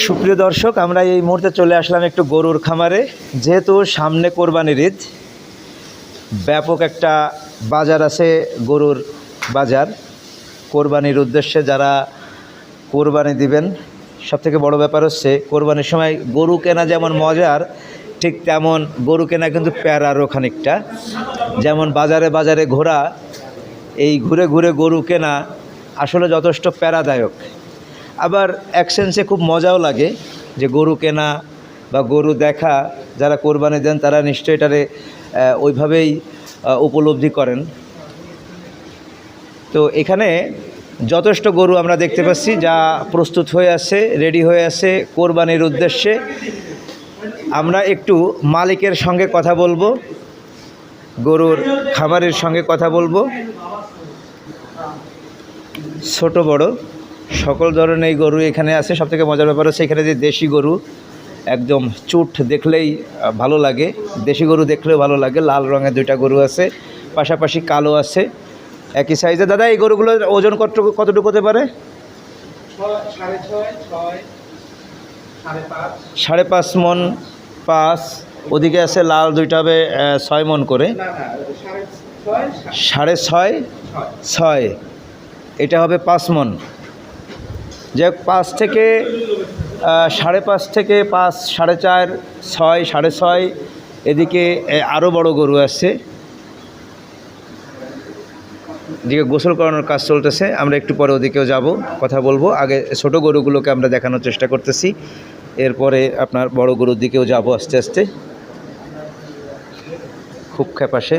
সুপ্রিয় দর্শক, আমরা এই মুহূর্তে চলে আসলাম একটু গরুর খামারে। যেহেতু সামনে কোরবানির ঈদ, ব্যাপক একটা বাজার আছে, গরুর বাজার। কোরবানির উদ্দেশ্যে যারা কোরবানি দিবেন, সবথেকে বড় ব্যাপার হচ্ছে কোরবানির সময় গরু কেনা যেমন মজার, ঠিক তেমন গরু কেনা কিন্তু প্যারারও খানিকটা। যেমন বাজারে বাজারে ঘোরা, এই ঘুরে ঘুরে গরু কেনা আসলে যথেষ্ট প্যারাদায়ক। আবার এক সেন্সে খুব মজাও লাগে যে গরু কেনা বা গরু দেখা। যারা কোরবানি দেন তারা নিশ্চয়ই এটারে ওইভাবেই উপলব্ধি করেন। তো এখানে যথেষ্ট গরু আমরা দেখতে পাচ্ছি, যা প্রস্তুত হয়ে আছে, রেডি হয়ে আছে কোরবানির উদ্দেশ্যে। আমরা একটু মালিকের সঙ্গে কথা বলবো, গরুর খামারের সঙ্গে কথা বলবো। ছোট বড় সকল ধরনের গরু এখানে আছে। সবথেকে মজার ব্যাপার হচ্ছে এখানে যে দেশি গরু, একদম চুট দেখলেই ভালো লাগে, দেশি গরু দেখলেও ভালো লাগে। লাল রঙের দুইটা গরু আছে, পাশাপাশি কালো আছে, একই সাইজে। দাদা, এই গরুগুলোর ওজন কতটুকু হতে পারে? 5.5 মন 5। ওদিকে আছে লাল দুইটা, হবে 6 মন করে। 6.5 এটা হবে 5 মন। যে 5 থেকে 5.5 থেকে 5, 4.5, 6, 6.5। এদিকে আরও বড় গরু আছে, এদিকে গোসল করানোর কাজ চলতেছে। আমরা একটু পরে ওদিকেও যাব, কথা বলবো। আগে ছোট গরুগুলোকে আমরা দেখানোর চেষ্টা করতেছি, এরপরে আপনার বড় গরুর দিকেও যাব আস্তে আস্তে। খুব খ্যাপাসে